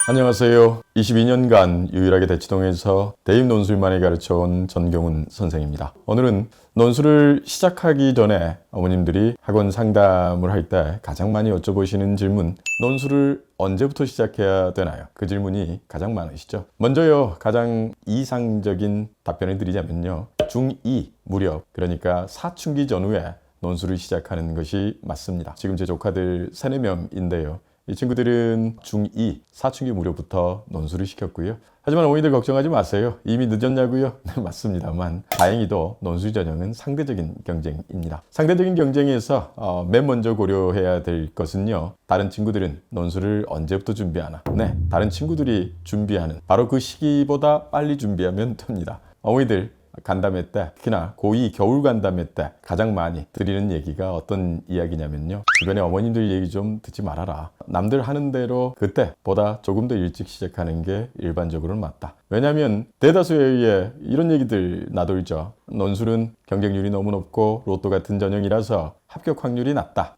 안녕하세요. 22년간 유일하게 대치동에서 대입 논술만을 가르쳐온 전경훈 선생입니다. 오늘은 논술을 시작하기 전에 어머님들이 학원 상담을 할 때 가장 많이 여쭤보시는 질문, 논술을 언제부터 시작해야 되나요? 그 질문이 가장 많으시죠. 먼저요, 가장 이상적인 답변을 드리자면요, 중2 무렵, 그러니까 사춘기 전후에 논술을 시작하는 것이 맞습니다. 지금 제 조카들 3, 4명인데요. 이 친구들은 중2, 사춘기 무렵부터 논술을 시켰고요. 하지만 어머니들 걱정하지 마세요. 이미 늦었냐고요? 네, 맞습니다만 다행히도 논술 전형은 상대적인 경쟁입니다. 상대적인 경쟁에서 맨 먼저 고려해야 될 것은요, 다른 친구들은 논술을 언제부터 준비하나? 네, 다른 친구들이 준비하는 바로 그 시기보다 빨리 준비하면 됩니다. 어머니들 간담회 때, 특히나 고2 겨울 간담회 때 가장 많이 드리는 얘기가 어떤 이야기냐면요, 주변에 어머님들 얘기 좀 듣지 말아라. 남들 하는 대로 그때보다 조금 더 일찍 시작하는 게 일반적으로는 맞다. 왜냐하면 대다수에 의해 이런 얘기들 나돌죠. 논술은 경쟁률이 너무 높고 로또 같은 전형이라서 합격 확률이 낮다.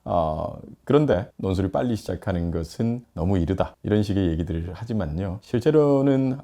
그런데 논술을 빨리 시작하는 것은 너무 이르다. 이런 식의 얘기들을 하지만요, 실제로는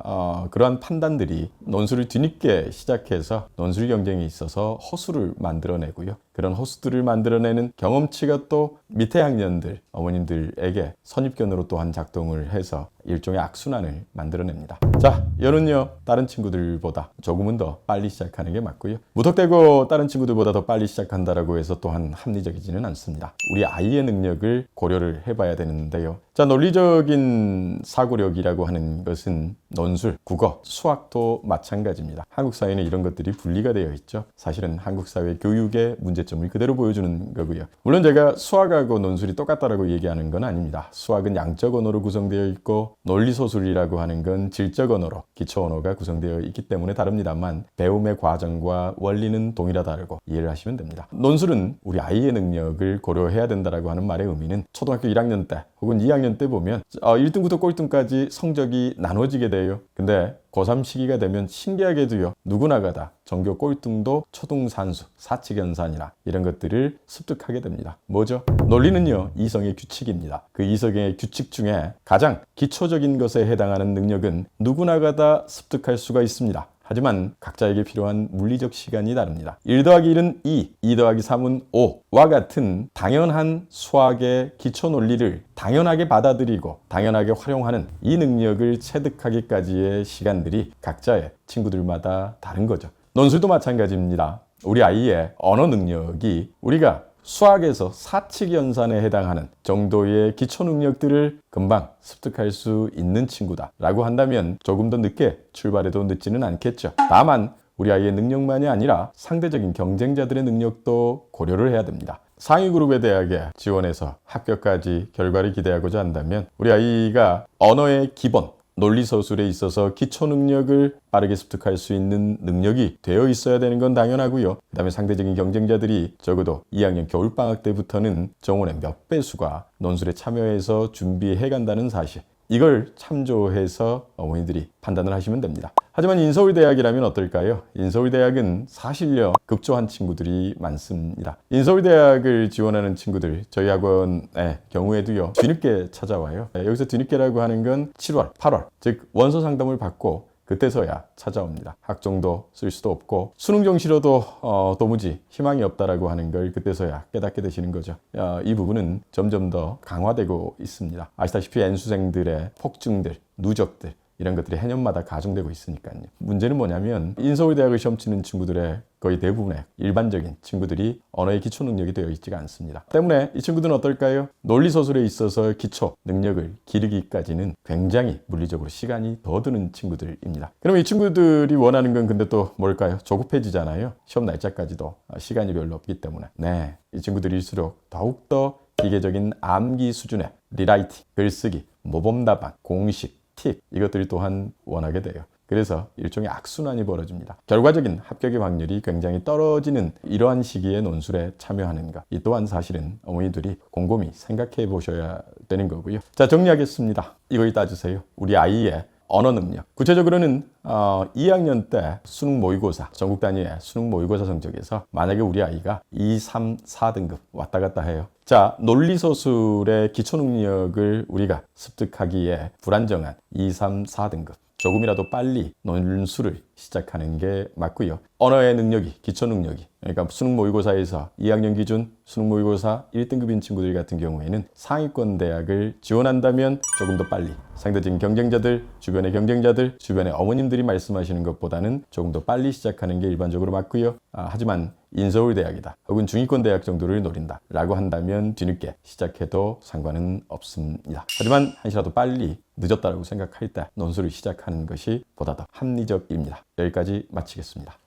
그러한 판단들이 논술을 뒤늦게 시작해서 논술 경쟁에 있어서 허수를 만들어내고요, 그런 허수들을 만들어내는 경험치가 또 밑에 학년들, 어머님들에게 선입견으로 또한 작동을 해서 일종의 악순환을 만들어냅니다. 자, 여는요, 다른 친구들보다 조금은 더 빨리 시작하는 게 맞고요. 무턱대고 다른 친구들보다 더 빨리 시작한다라고 해서 또한 합리적이지는 않습니다. 우리 아이의 능력을 고려를 해봐야 되는데요. 자, 논리적인 사고력이라고 하는 것은 논술, 국어, 수학도 마찬가지입니다. 한국 사회는 이런 것들이 분리가 되어 있죠. 사실은 한국 사회 교육의 문제점을 그대로 보여주는 거고요. 물론 제가 수학하고 논술이 똑같다라고 얘기하는 건 아닙니다. 수학은 양적 언어로 구성되어 있고 논리소술이라고 하는 건 질적 언어로, 기초 언어가 구성되어 있기 때문에 다릅니다만 배움의 과정과 원리는 동일하다고 이해를 하시면 됩니다. 논술은 우리 아이의 능력을 고려해야 된다라고 하는 말의 의미는 초등학교 1학년 때 혹은 2학년 때 보면 1등부터 꼴등까지 성적이 나눠지게 돼요. 근데 고3 시기가 되면 신기하게도요, 누구나가 다 전교 꼴등도 초등산수, 사칙연산이나 이런 것들을 습득하게 됩니다. 뭐죠? 논리는요, 이성의 규칙입니다. 그 이성의 규칙 중에 가장 기초적인 것에 해당하는 능력은 누구나가 다 습득할 수가 있습니다. 하지만 각자에게 필요한 물리적 시간이 다릅니다. 1 더하기 1은 2, 2 더하기 3은 5와 같은 당연한 수학의 기초 논리를 당연하게 받아들이고 당연하게 활용하는 이 능력을 체득하기까지의 시간들이 각자의 친구들마다 다른 거죠. 논술도 마찬가지입니다. 우리 아이의 언어 능력이 우리가 수학에서 사칙연산에 해당하는 정도의 기초 능력들을 금방 습득할 수 있는 친구다 라고 한다면 조금 더 늦게 출발해도 늦지는 않겠죠. 다만 우리 아이의 능력만이 아니라 상대적인 경쟁자들의 능력도 고려를 해야 됩니다. 상위 그룹의 대학에 지원해서 합격까지 결과를 기대하고자 한다면 우리 아이가 언어의 기본, 논리서술에 있어서 기초 능력을 빠르게 습득할 수 있는 능력이 되어 있어야 되는 건 당연하고요. 그 다음에 상대적인 경쟁자들이 적어도 2학년 겨울방학 때부터는 정원의 몇 배수가 논술에 참여해서 준비해 간다는 사실, 이걸 참조해서 어머니들이 판단을 하시면 됩니다. 하지만 인서울대학이라면 어떨까요? 인서울대학은 사실요, 급조한 친구들이 많습니다. 인서울대학을 지원하는 친구들, 저희 학원의 경우에도요, 뒤늦게 찾아와요. 여기서 뒤늦게라고 하는 건 7월, 8월, 즉 원서 상담을 받고 그때서야 찾아옵니다. 학종도 쓸 수도 없고 수능 정시로도 도무지 희망이 없다라고 하는 걸 그때서야 깨닫게 되시는 거죠. 이 부분은 점점 더 강화되고 있습니다. 아시다시피 N수생들의 폭증들, 누적들, 이런 것들이 해년마다 가중되고 있으니까요. 문제는 뭐냐면 인서울대학을 시험 치는 친구들의 거의 대부분의 일반적인 친구들이 언어의 기초 능력이 되어 있지가 않습니다. 때문에 이 친구들은 어떨까요? 논리서술에 있어서 기초 능력을 기르기까지는 굉장히 물리적으로 시간이 더 드는 친구들입니다. 그럼 이 친구들이 원하는 건 근데 또 뭘까요? 조급해지잖아요. 시험 날짜까지도 시간이 별로 없기 때문에. 네, 이 친구들일수록 더욱더 기계적인 암기 수준의 리라이팅, 글쓰기, 모범답안, 공식, 틱, 이것들이 또한 원하게 돼요. 그래서 일종의 악순환이 벌어집니다. 결과적인 합격의 확률이 굉장히 떨어지는 이러한 시기에 논술에 참여하는 것, 이 또한 사실은 어머니들이 곰곰이 생각해 보셔야 되는 거고요. 자, 정리하겠습니다. 이걸 따주세요. 우리 아이의 언어 능력. 구체적으로는 2학년 때 수능 모의고사, 전국 단위의 수능 모의고사 성적에서 만약에 우리 아이가 2, 3, 4등급 왔다 갔다 해요. 자, 논리서술의 기초 능력을 우리가 습득하기에 불안정한 2, 3, 4등급. 조금이라도 빨리 논술을 시작하는 게 맞고요. 언어의 능력이, 기초 능력이, 그러니까 수능 모의고사에서 2학년 기준 수능 모의고사 1등급인 친구들 같은 경우에는 상위권 대학을 지원한다면 조금 더 빨리, 상대적인 경쟁자들, 주변의 경쟁자들, 주변의 어머님들이 말씀하시는 것보다는 조금 더 빨리 시작하는 게 일반적으로 맞고요. 하지만 인서울대학이다 혹은 중위권 대학 정도를 노린다 라고 한다면 뒤늦게 시작해도 상관은 없습니다. 하지만 한시라도 빨리 늦었다고 생각할 때 논술을 시작하는 것이 보다 더 합리적입니다. 여기까지 마치겠습니다.